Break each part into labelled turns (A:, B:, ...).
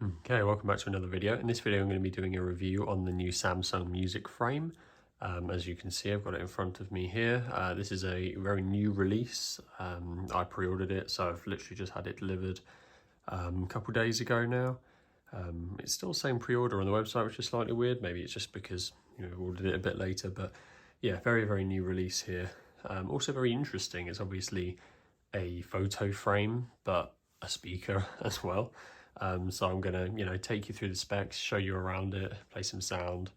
A: Okay, welcome back to another video. In this video I'm going to be doing a review on the new Samsung Music Frame. As you can see, I've got it in front of me here. This is a very new release. I pre-ordered it, so I've literally just had it delivered a couple days ago now. It's still the same pre-order on the website, which is slightly weird. Maybe it's just because I ordered it a bit later, but yeah, very new release here. Also very interesting. It's obviously a photo frame, but a speaker as well. So I'm gonna, take you through the specs, show you around it, play some sound,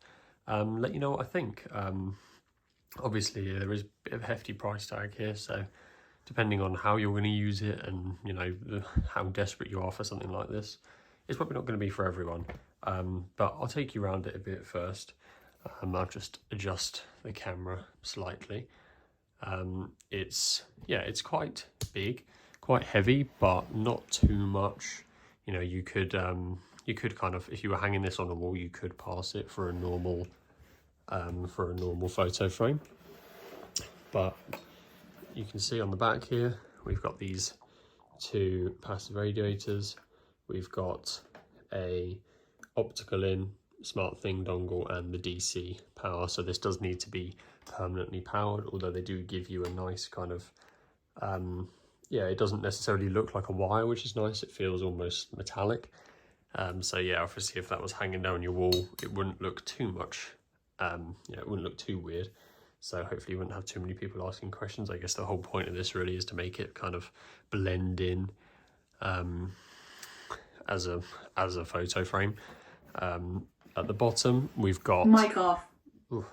A: let you know what I think. Obviously there is a bit of a hefty price tag here, so depending on how you're going to use it and how desperate you are for something like this, it's probably not going to be for everyone. But I'll take you around it a bit first. I'll just adjust the camera slightly. It's quite big, quite heavy, but not too much. You could kind of, if you were hanging this on the wall, you could pass it for a normal photo frame. But you can see on the back here, we've got these two passive radiators. We've got a optical in, SmartThing dongle, and the DC power. So this does need to be permanently powered, although they do give you a nice kind of, it doesn't necessarily look like a wire, which is nice. It feels almost metallic. So yeah, obviously if that was hanging down your wall, it wouldn't look too much, it wouldn't look too weird. So hopefully you wouldn't have too many people asking questions. I guess the whole point of this really is to make it kind of blend in as a photo frame. At the bottom, we've got...
B: Mic off. Oof.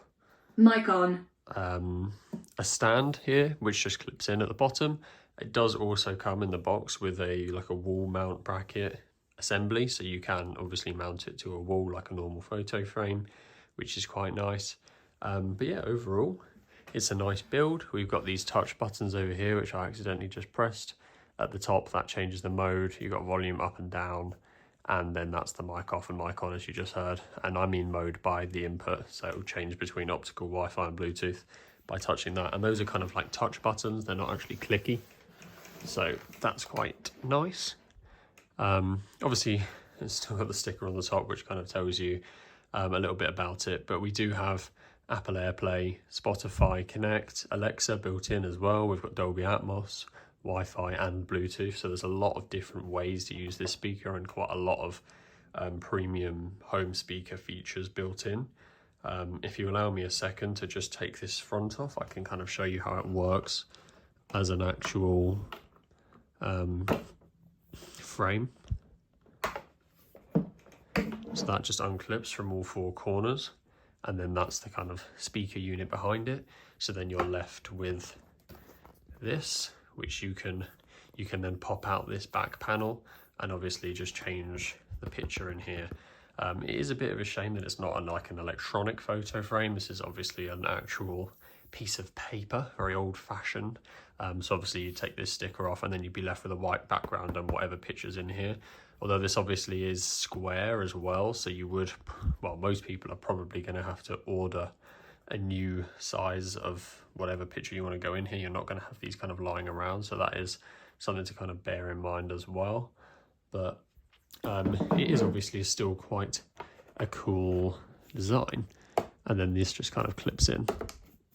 B: Mic on.
A: A stand here, which just clips in at the bottom. It does also come in the box with a wall mount bracket assembly, so you can obviously mount it to a wall like a normal photo frame, which is quite nice. But yeah, overall, it's a nice build. We've got these touch buttons over here, which I accidentally just pressed. At the top, that changes the mode. You've got volume up and down, and then that's the mic off and mic on, as you just heard. And I mean mode by the input, so it will change between optical, Wi-Fi and Bluetooth by touching that. And those are kind of like touch buttons, they're not actually clicky. So that's quite nice. Obviously, it's still got the sticker on the top, which kind of tells you a little bit about it. But we do have Apple AirPlay, Spotify Connect, Alexa built in as well. We've got Dolby Atmos, Wi-Fi and Bluetooth. So there's a lot of different ways to use this speaker and quite a lot of premium home speaker features built in. If you allow me a second to just take this front off, I can kind of show you how it works as an actual frame. So that just unclips from all four corners, and then that's the kind of speaker unit behind it. So then you're left with this, which you can then pop out this back panel and obviously just change the picture in here. It is a bit of a shame that it's not like an electronic photo frame. This is obviously an actual piece of paper, very old-fashioned. So obviously you take this sticker off and then you'd be left with a white background and whatever picture's in here. Although this obviously is square as well, so you would, well, most people are probably going to have to order a new size of whatever picture you want to go in here. You're not going to have these kind of lying around, so that is something to kind of bear in mind as well. But it is obviously still quite a cool design. And then this just kind of clips in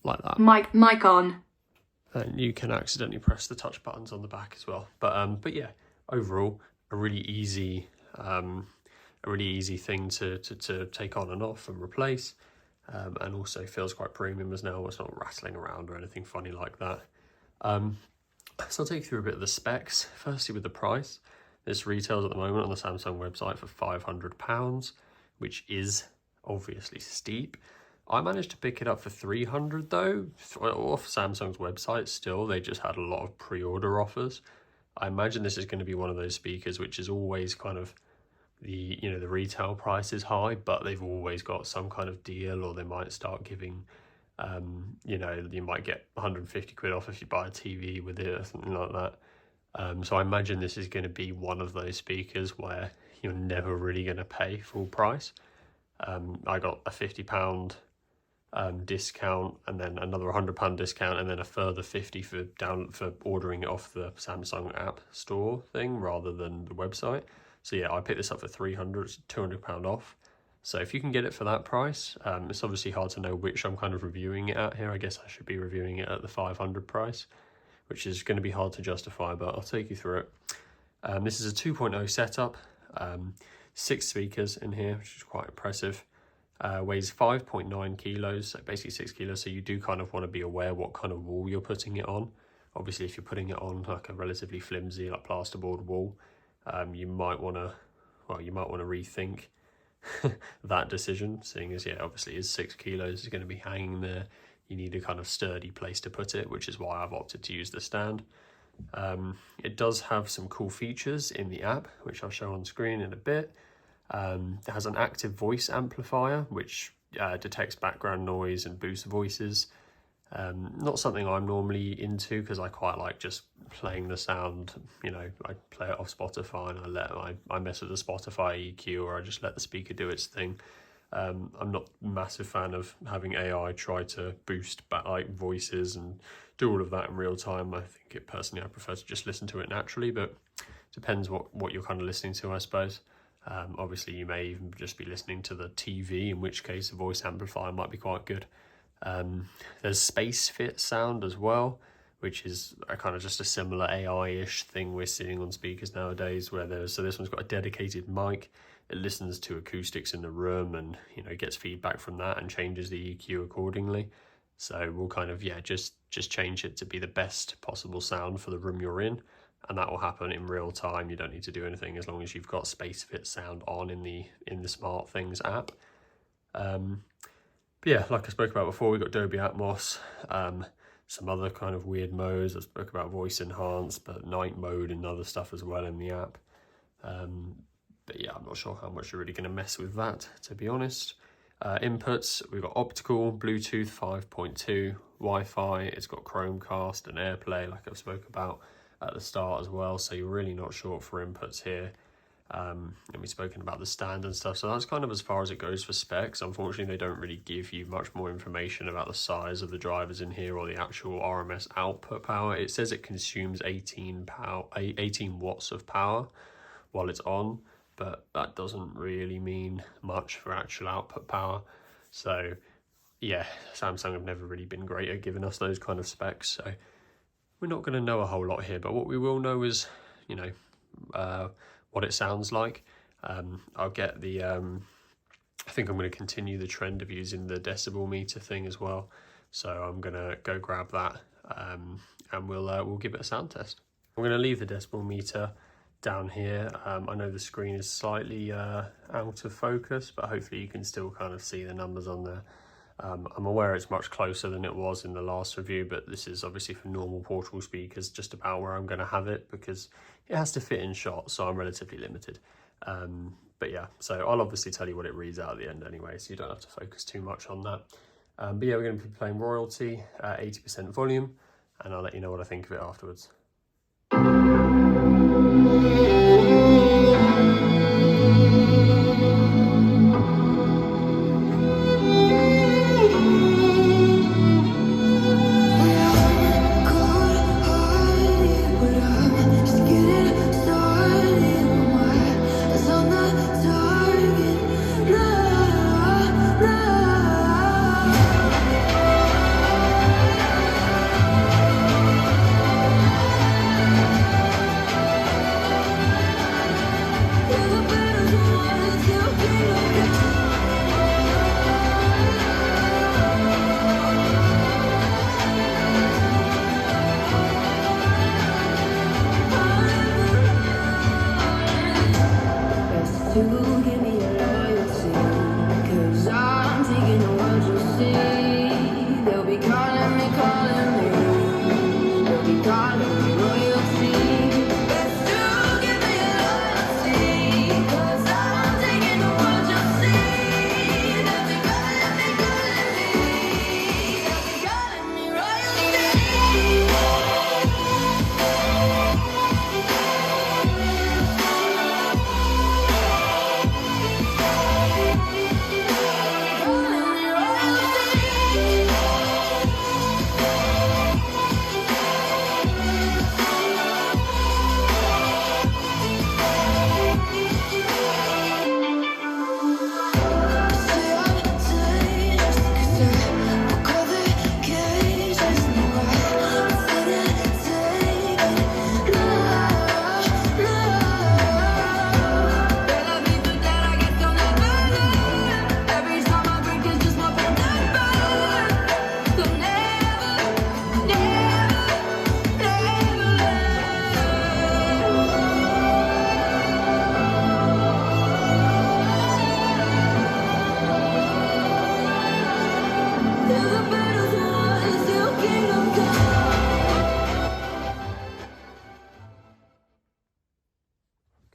A: like that.
B: Mic on.
A: And you can accidentally press the touch buttons on the back as well. But yeah, overall, a really easy thing to take on and off and replace. And also feels quite premium as now. It's not rattling around or anything funny like that. So I'll take you through a bit of the specs. Firstly, with the price. This retails at the moment on the Samsung website for £500, which is obviously steep. I managed to pick it up for $300 though, off Samsung's website still. They just had a lot of pre-order offers. I imagine this is going to be one of those speakers which is always kind of the retail price is high, but they've always got some kind of deal, or they might start giving, you might get 150 quid off if you buy a TV with it or something like that. So I imagine this is going to be one of those speakers where you're never really going to pay full price. I got a £50 discount, and then another £100 discount, and then a further 50 for ordering it off the Samsung app store thing rather than the website. So yeah, I picked this up for 300, it's £200 off. So if you can get it for that price, it's obviously hard to know which I'm kind of reviewing it at here. I guess I should be reviewing it at the 500 price, which is going to be hard to justify, but I'll take you through it. This is a 2.0 setup, 6 speakers in here, which is quite impressive. Weighs 5.9 kilos, so basically 6 kilos. So you do kind of want to be aware what kind of wall you're putting it on. Obviously, if you're putting it on like a relatively flimsy, like plasterboard wall, you might want to rethink that decision, seeing as, yeah, obviously is 6 kilos, is going to be hanging there. You need a kind of sturdy place to put it, which is why I've opted to use the stand. It does have some cool features in the app, which I'll show on screen in a bit. It has an active voice amplifier, which detects background noise and boosts voices. Not something I'm normally into, because I quite like just playing the sound. You know, I play it off Spotify and I mess with the Spotify EQ, or I just let the speaker do its thing. I'm not a massive fan of having AI try to boost voices and do all of that in real time. I think I prefer to just listen to it naturally, but depends what you're kind of listening to, I suppose. Obviously you may even just be listening to the TV, in which case a voice amplifier might be quite good. There's Space Fit sound as well, which is a kind of just a similar AI-ish thing we're seeing on speakers nowadays, where so this one's got a dedicated mic. It listens to acoustics in the room and, you know, gets feedback from that and changes the EQ accordingly. So we'll kind of, yeah, just change it to be the best possible sound for the room you're in, and that will happen in real time. You don't need to do anything as long as you've got Space Fit sound on in the SmartThings app. But yeah, like I spoke about before, we've got Dolby Atmos, some other kind of weird modes. I spoke about voice enhance, but night mode and other stuff as well in the app. But yeah, I'm not sure how much you're really going to mess with that, to be honest. Inputs, we've got optical, Bluetooth 5.2, Wi-Fi, it's got Chromecast and AirPlay, like I've spoke about at the start as well, so you're really not short for inputs here. And we've spoken about the stand and stuff, so that's kind of as far as it goes for specs. Unfortunately, they don't really give you much more information about the size of the drivers in here or the actual RMS output power. It says it consumes 18 watts of power while it's on, but that doesn't really mean much for actual output power. So yeah, Samsung have never really been great at giving us those kind of specs, so we're not going to know a whole lot here. But what we will know is, you know, what it sounds like. I'll get the I think I'm going to continue the trend of using the decibel meter thing as well, so I'm going to go grab that, and we'll give it a sound test. I'm going to leave the decibel meter down here. I know the screen is slightly out of focus, but hopefully you can still kind of see the numbers on there. I'm aware it's much closer than it was in the last review, but this is obviously for normal portable speakers just about where I'm going to have it, because it has to fit in shot, so I'm relatively limited. But yeah, so I'll obviously tell you what it reads out at the end anyway, so you don't have to focus too much on that. But yeah, we're going to be playing Royalty at 80% volume, and I'll let you know what I think of it afterwards.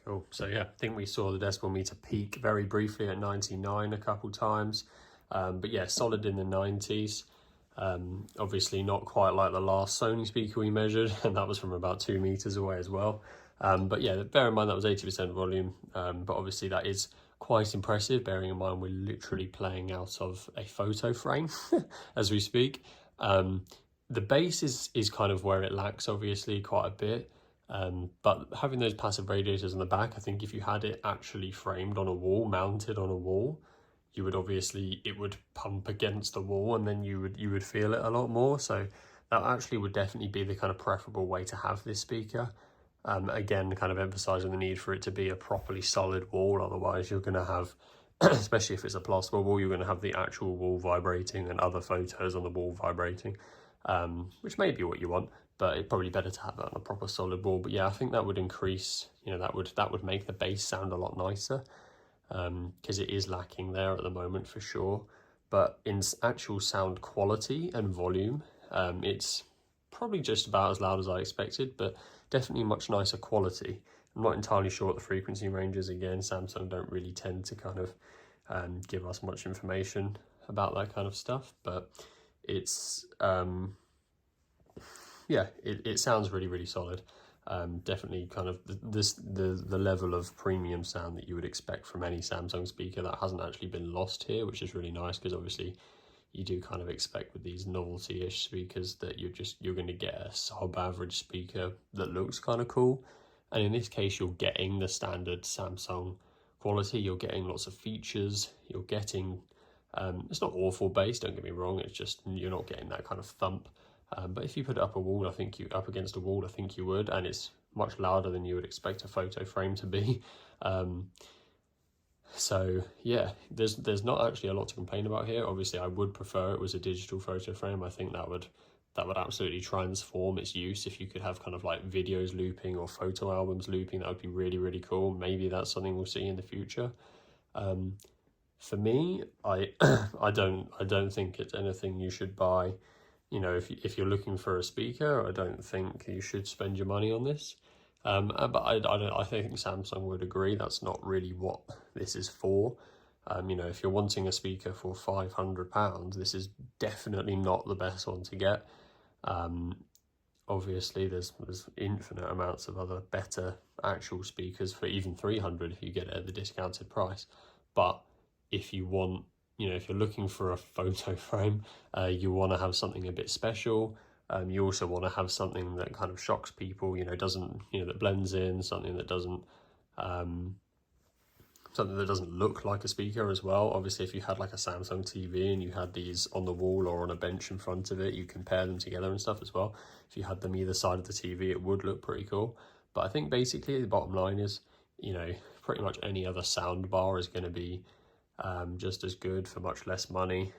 A: Cool. So yeah, I think we saw the decibel meter peak very briefly at 99 a couple times. But yeah, solid in the 90s. Obviously not quite like the last Sony speaker we measured, and that was from about 2 meters away as well. But yeah, bear in mind that was 80% volume, but obviously that is quite impressive, bearing in mind we're literally playing out of a photo frame as we speak. The bass is kind of where it lacks, obviously, quite a bit. But having those passive radiators on the back, I think if you had it actually framed on a wall, mounted on a wall, you would obviously, it would pump against the wall, and then you would feel it a lot more. So that actually would definitely be the kind of preferable way to have this speaker. Again, kind of emphasizing the need for it to be a properly solid wall. Otherwise you're going to have, especially if it's a plasterboard wall, you're going to have the actual wall vibrating and other photos on the wall vibrating, which may be what you want, but it's probably better to have that on a proper solid wall. But yeah, I think that would increase, you know, that would make the bass sound a lot nicer, because it is lacking there at the moment for sure. But in actual sound quality and volume, it's probably just about as loud as I expected, but definitely much nicer quality. I'm not entirely sure what the frequency range is. Again, Samsung don't really tend to kind of give us much information about that kind of stuff, but it's yeah, it sounds really, really solid. Definitely kind of the level of premium sound that you would expect from any Samsung speaker that hasn't actually been lost here, which is really nice, because obviously you do kind of expect with these novelty-ish speakers that you're going to get a sub-average speaker that looks kind of cool. And in this case, you're getting the standard Samsung quality. You're getting lots of features. You're getting, it's not awful bass, don't get me wrong. It's just you're not getting that kind of thump. But if you put it up against a wall, I think you would, and it's much louder than you would expect a photo frame to be. So yeah, there's not actually a lot to complain about here. Obviously, I would prefer it was a digital photo frame. I think that would absolutely transform its use. If you could have kind of like videos looping or photo albums looping, that would be really, really cool. Maybe that's something we'll see in the future. For me, I don't think it's anything you should buy. You know, if you're looking for a speaker, I don't think you should spend your money on this. But I think Samsung would agree that's not really what this is for. You know, if you're wanting a speaker for £500, this is definitely not the best one to get. Obviously, there's infinite amounts of other better actual speakers for even 300 if you get it at the discounted price. But if you want, you know, if you're looking for a photo frame, you want to have something a bit special. You also want to have something that kind of shocks people, you know, that blends in, something that doesn't look like a speaker as well. Obviously, if you had like a Samsung TV and you had these on the wall or on a bench in front of it, you compare them together and stuff as well. If you had them either side of the TV, it would look pretty cool. But I think basically the bottom line is, you know, pretty much any other sound bar is going to be just as good for much less money.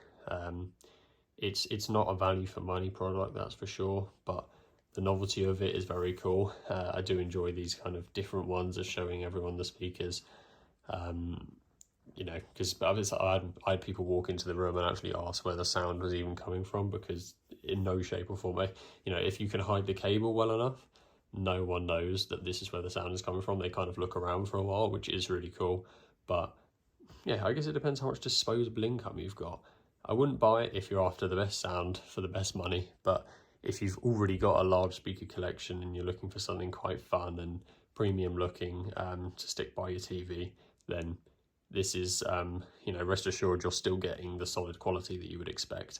A: It's not a value for money product, that's for sure, but the novelty of it is very cool. I do enjoy these kind of different ones of showing everyone the speakers. You know, because I had people walk into the room and actually ask where the sound was even coming from, because in no shape or form, you know, if you can hide the cable well enough, no one knows that this is where the sound is coming from. They kind of look around for a while, which is really cool. But yeah, I guess it depends how much disposable income you've got. I wouldn't buy it if you're after the best sound for the best money, but if you've already got a large speaker collection and you're looking for something quite fun and premium looking to stick by your TV, then this is, you know, rest assured you're still getting the solid quality that you would expect,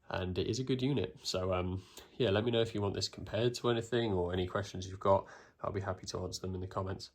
A: and it is a good unit. So yeah, let me know if you want this compared to anything or any questions you've got. I'll be happy to answer them in the comments.